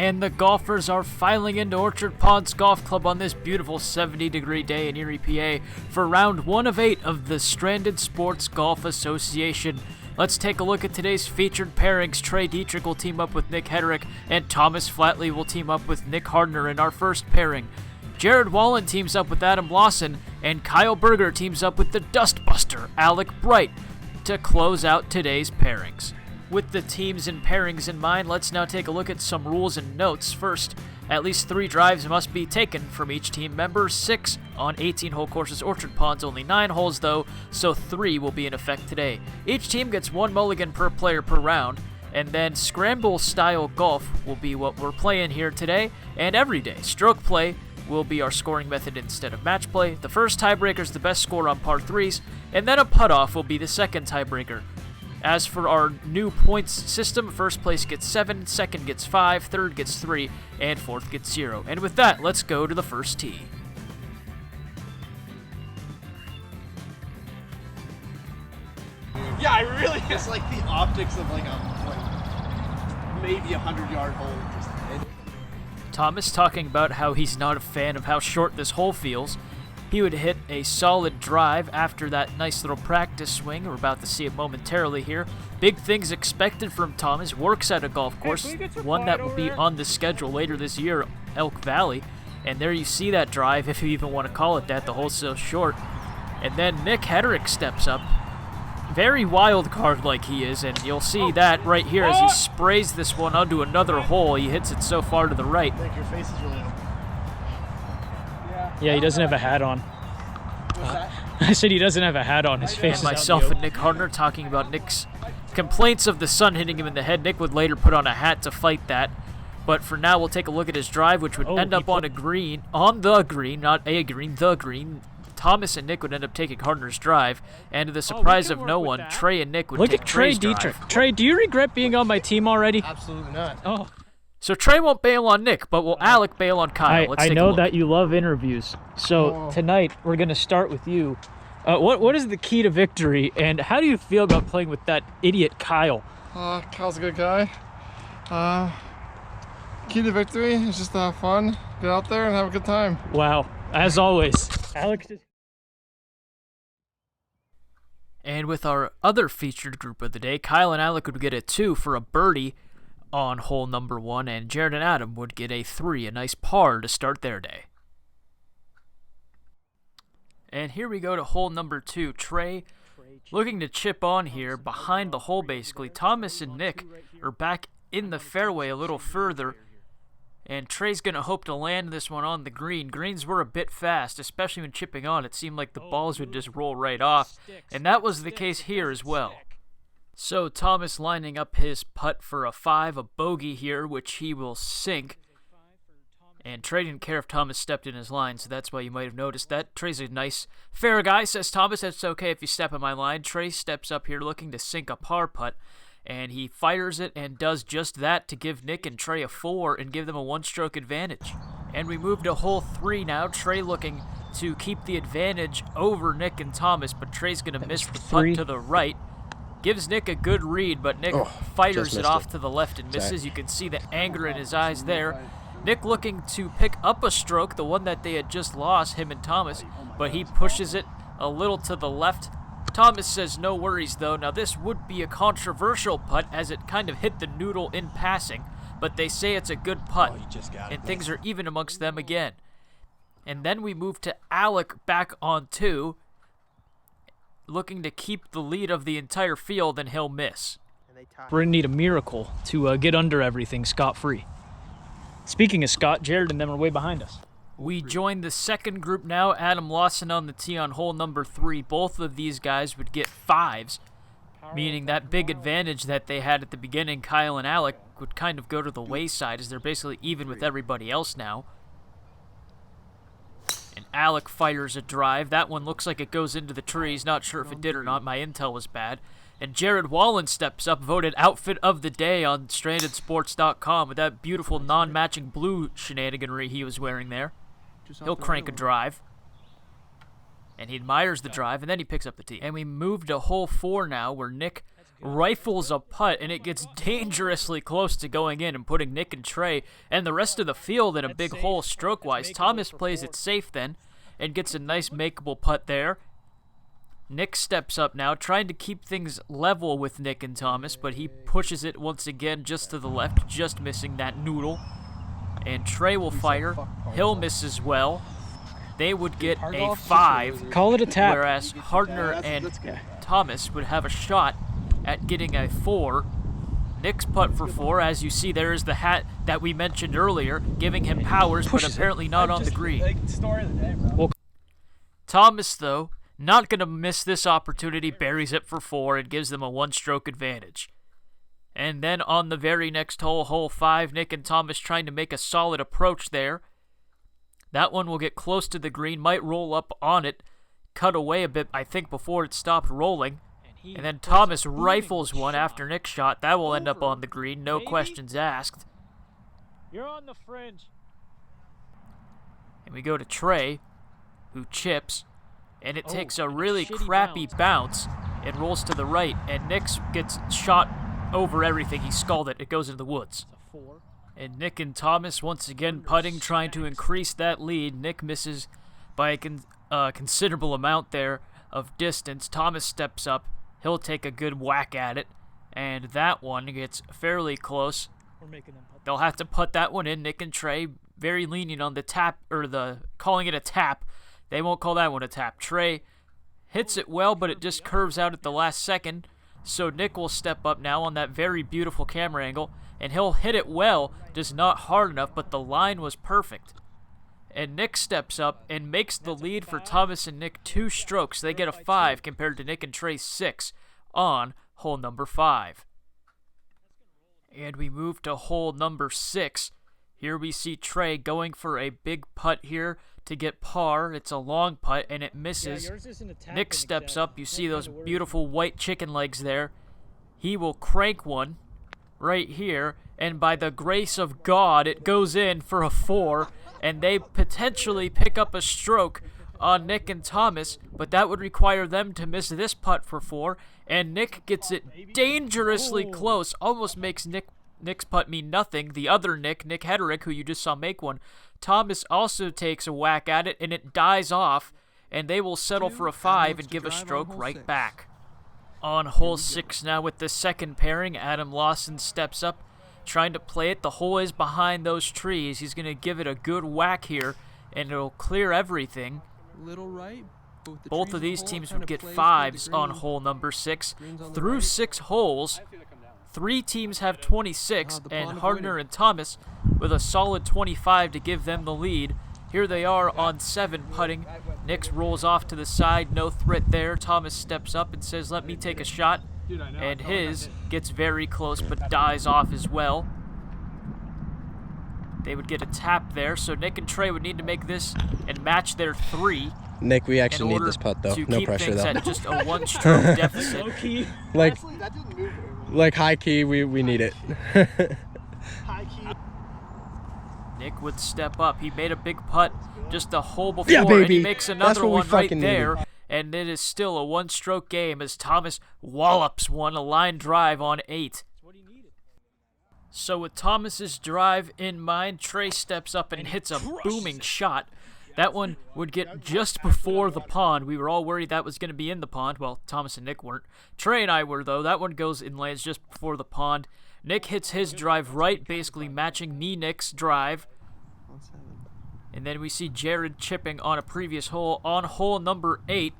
And the golfers are filing into Orchard Ponds Golf Club on this beautiful 70-degree day in Erie, PA for round 1 of 8 of the Stranded Sports Golf Association. Let's take a look at today's featured pairings. Trey Dietrich will team up with Nick Hederick, and Thomas Flatley will team up with Nick Hardner in our first pairing. Jared Wallen teams up with Adam Lawson, and Kyle Berger teams up with the Dustbuster, Alec Bright, to close out today's pairings. With the teams and pairings in mind, let's now take a look at some rules and notes. First, at least 3 drives must be taken from each team member, 6 on 18-hole courses. Orchard Pond's only 9 holes though, so 3 will be in effect today. Each team gets 1 mulligan per player per round, and then scramble-style golf will be what we're playing here today and every day. Stroke play will be our scoring method instead of match play. The first tiebreaker is the best score on par 3s, and then a putt-off will be the second tiebreaker. As for our new points system, first place gets 7, second gets 5, third gets 3, and fourth gets 0. And with that, let's go to the first tee. Yeah, I really. It's like the optics of like maybe 100-yard hole. Just Thomas talking about how he's not a fan of how short this hole feels. He would hit a solid drive after that nice little practice swing. We're about to see it momentarily here. Big things expected from Thomas. Works at a golf course, one that will be on the schedule later this year, Elk Valley. And there you see that drive, if you even want to call it that. The hole's so short. And then Nick Hederick steps up. Very wild card like he is, and you'll see that right here as he sprays this one onto another hole. He hits it so far to the right. I think your face is really open. Yeah, he doesn't have a hat on. What's that? I said he doesn't have a hat on. His face is out in the Myself open. and Nick Hardner talking about Nick's complaints of the sun hitting him in the head. Nick would later put on a hat to fight that. But for now, we'll take a look at his drive, which would end up on a green. On the green, not a green, the green. Thomas and Nick would end up taking Hardner's drive. And to the surprise of no one, Trey and Nick would Look take at Trey Trey's Dietrich. drive. Trey, do you regret being on my team already? Absolutely not. Oh. So Trey won't bail on Nick, but will Alec bail on Kyle? Let's I take a know look. that you love interviews. So tonight, we're going to start with you. What is the key to victory, and how do you feel about playing with that idiot Kyle? Kyle's a good guy. Key to victory is just to have fun, get out there, and have a good time. Wow. As always. Alex just... And with our other featured group of the day, Kyle and Alec would get a 2 for a birdie on hole number 1, and Jared and Adam would get a 3, a nice par to start their day. And here we go to hole number 2. Trey looking to chip on here behind the hole basically. Thomas and Nick are back in the fairway a little further, and Trey's going to hope to land this one on the green. Greens were a bit fast, especially when chipping on. It seemed like the balls would just roll right off, and that was the case here as well. So Thomas lining up his putt for a 5, a bogey here, which he will sink. And Trey didn't care if Thomas stepped in his line, so that's why you might have noticed that. Trey's a nice, fair guy, says Thomas. That's okay if you step in my line. Trey steps up here looking to sink a par putt, and he fires it and does just that to give Nick and Trey a 4 and give them a 1-stroke advantage. And we move to hole 3 now. Trey looking to keep the advantage over Nick and Thomas, but Trey's going to miss the putt to the right. Gives Nick a good read, but Nick fires it off to the left and misses. You can see the anger in his eyes there. Nick looking to pick up a stroke, the one that they had just lost, him and Thomas, but he pushes it a little to the left. Thomas says no worries, though. Now, this would be a controversial putt as it kind of hit the noodle in passing, but they say it's a good putt, and things are even amongst them again. And then we move to Alec back on 2, looking to keep the lead of the entire field, and he'll miss. We're going to need a miracle to get under everything scot-free. Speaking of Scott, Jared and them are way behind us. We join the second group now. Adam Lawson on the tee on hole number 3. Both of these guys would get 5s, meaning that big advantage that they had at the beginning, Kyle and Alec, would kind of go to the wayside as they're basically even with everybody else now. And Alec fires a drive. That one looks like it goes into the trees. Not sure if it did or not. My intel was bad. And Jared Wallen steps up, voted Outfit of the Day on StrandedSports.com with that beautiful non-matching blue shenaniganry he was wearing there. He'll crank a drive. And he admires the drive, and then he picks up the tee. And we move to hole 4 now, where Nick rifles a putt, and it gets dangerously close to going in and putting Nick and Trey and the rest of the field in a big hole stroke-wise. Thomas plays it safe then and gets a nice makeable putt there. Nick steps up now, trying to keep things level with Nick and Thomas, but he pushes it once again just to the left, just missing that noodle. And Trey will fire. He'll miss as well. They would get a 5. Call it a tap. Whereas Hardner and Thomas would have a shot at getting a 4. Nick's putt for 4. As you see, there is the hat that we mentioned earlier, giving him powers, but apparently not on the green. Thomas, though, not going to miss this opportunity, buries it for 4 and gives them a 1-stroke advantage. And then on the very next hole, hole 5, Nick and Thomas trying to make a solid approach there. That one will get close to the green, might roll up on it, cut away a bit, I think, before it stopped rolling. And then Thomas rifles one after Nick's shot. That will end up on the green, no questions asked. You're on the fringe. And we go to Trey, who chips, and it takes a really crappy bounce. It rolls to the right, and Nick gets shot over everything. He skulled it. It goes into the woods. And Nick and Thomas once again putting, trying to increase that lead. Nick misses by a considerable amount there of distance. Thomas steps up. He'll take a good whack at it. And that one gets fairly close. They'll have to put that one in. Nick and Trey very lenient on the tap, or calling it a tap. They won't call that one a tap. Trey hits it well, but it just curves out at the last second. So Nick will step up now on that very beautiful camera angle, and he'll hit it well, just not hard enough, but the line was perfect. And Nick steps up and makes the lead for Thomas and Nick 2 strokes. They get a 5 compared to Nick and Trey's 6 on hole number 5. And we move to hole number 6. Here we see Trey going for a big putt here to get par. It's a long putt, and it misses. Nick steps up. You see those beautiful white chicken legs there. He will crank one right here, and by the grace of God, it goes in for a 4, and they potentially pick up a stroke on Nick and Thomas, but that would require them to miss this putt for 4, and Nick gets it dangerously close, almost makes Nick's putt mean nothing. The other Nick Hederick, who you just saw make one, Thomas also takes a whack at it, and it dies off, and they will settle for a 5 and give a stroke right back. On hole 6 now with the second pairing, Adam Lawson steps up, trying to play it. The hole is behind those trees. He's going to give it a good whack here, and it'll clear everything. Little right. Both of these teams would get 5s on hole number 6. Through 6 holes, 3 teams have 26, and Hardner and Thomas with a solid 25 to give them the lead. Here they are on 7 putting. Nick rolls off to the side, no threat there. Thomas steps up and says, let me take a shot. And his gets very close but dies off as well. They would get a tap there, so Nick and Trey would need to make this and match their 3. Nick, we actually need this putt though. No pressure though. At just a 1-stroke deficit. Like, Honestly, that didn't move very well. like high key, we need it. High key. Nick would step up. He made a big putt just a hole before, Yeah, and baby. he makes That's another what we one right fucking there. needed. And it is still a 1-stroke game as Thomas wallops one, a line drive on 8. So with Thomas's drive in mind, Trey steps up and hits a booming shot. That one would get just before the pond. We were all worried that was going to be in the pond. Well, Thomas and Nick weren't. Trey and I were, though. That one goes and lands just before the pond. Nick hits his drive right, basically matching Nick's drive. And then we see Jared chipping on a previous hole. On hole number 8,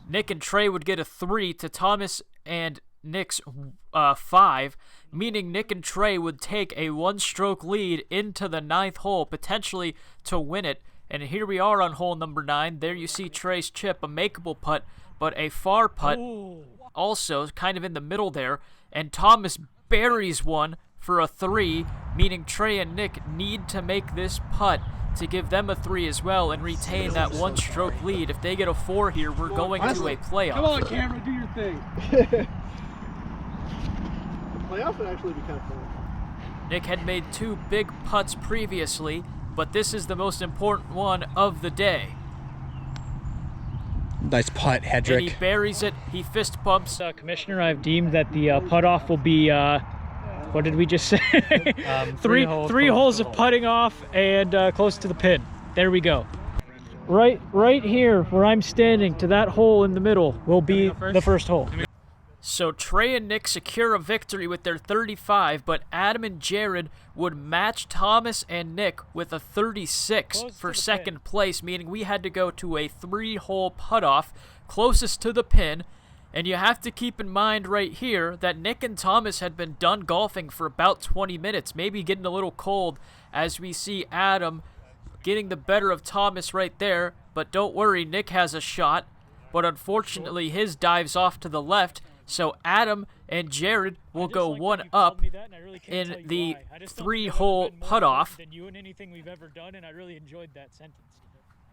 Nick and Trey would get a 3 to Thomas and Nick's 5, meaning Nick and Trey would take a 1-stroke lead into the 9th hole, potentially to win it. And here we are on hole number 9. There you see Trey's chip, a makeable putt, but a far putt, also kind of in the middle there. And Thomas buries one for a 3, meaning Trey and Nick need to make this putt to give them a 3 as well and retain that 1-stroke lead. If they get a 4 here, we're going to a playoff. Come on, camera, do your thing. Playoff would actually be kind of fun. Nick had made 2 big putts previously, but this is the most important one of the day. Nice putt, And he Hedrick. buries it. He fist pumps. Commissioner, I've deemed that the putt off will be, what did we just say? three holes of putting off and close to the pin. There we go. Right here where I'm standing, to that hole in the middle will be the first hole. So Trey and Nick secure a victory with their 35, but Adam and Jared would match Thomas and Nick with a 36 for second place, meaning we had to go to a 3-hole putt-off closest to the pin. And you have to keep in mind right here that Nick and Thomas had been done golfing for about 20 minutes, maybe getting a little cold, as we see Adam getting the better of Thomas right there. But don't worry, Nick has a shot, but unfortunately his dives off to the left. So Adam and Jared will go one up in the 3-hole putt-off.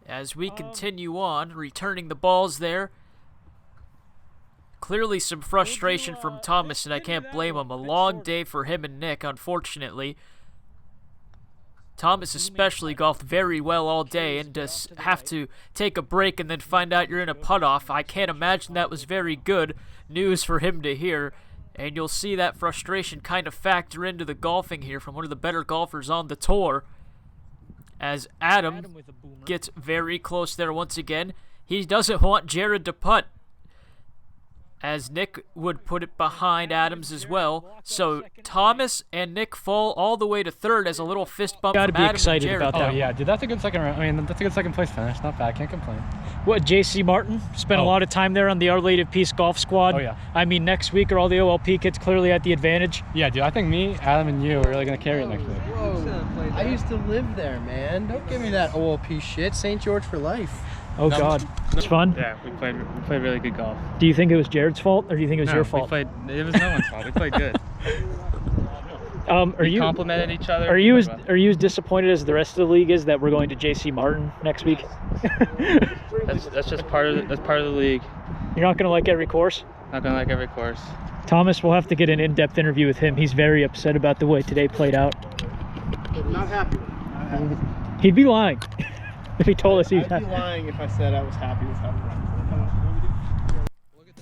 As we continue on, returning the balls there. Clearly some frustration from Thomas, and I can't blame him. A long day for him and Nick, unfortunately. Thomas especially golfed very well all day, and to have to take a break and then find out you're in a putt-off, I can't imagine that was very good news for him to hear. And you'll see that frustration kind of factor into the golfing here from one of the better golfers on the tour, as Adam gets very close there once again. He doesn't want Jared to putt, as Nick would put it behind Adams as well. So Thomas and Nick fall all the way to third as a little fist bump Gotta from be Adam excited and Jared. about that. Oh yeah, dude, that's a good second round. I mean, that's a good second place finish. Not bad. Can't complain. What, JC Martin spent a lot of time there on the Our Lady of Peace golf squad. Oh yeah. I mean, next week are all the OLP kids clearly at the advantage. Yeah, dude. I think me, Adam, and you are really gonna carry it next week. Whoa. I used to live there, man. Don't give me that OLP shit. St. George for life. Oh God, it's fun. Yeah, we played really good golf. Do you think it was Jared's fault, or do you think it was your fault? It was no one's fault. We played good. We complimented each other. Are you as disappointed as the rest of the league is that we're going to JC Martin next week? That's just part of the league. You're not going to like every course? Not gonna like every course. Thomas, we'll have to get an in-depth interview with him. He's very upset about the way today played out. Not happy with it. Not happy. He'd be lying if he told us he was I'd happy. be lying if I said I was happy with how it went.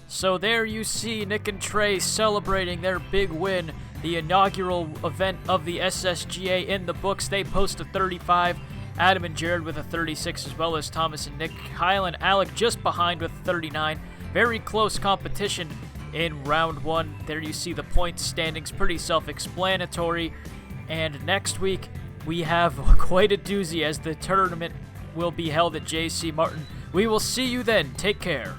So there you see Nick and Trey celebrating their big win, the inaugural event of the SSGA in the books. They post a 35, Adam and Jared with a 36, as well as Thomas and Nick. Kyle and Alec just behind with a 39. Very close competition in round one. There you see the points standings, pretty self-explanatory. And next week, we have quite a doozy as the tournament will be held at JC Martin. We will see you then. Take care.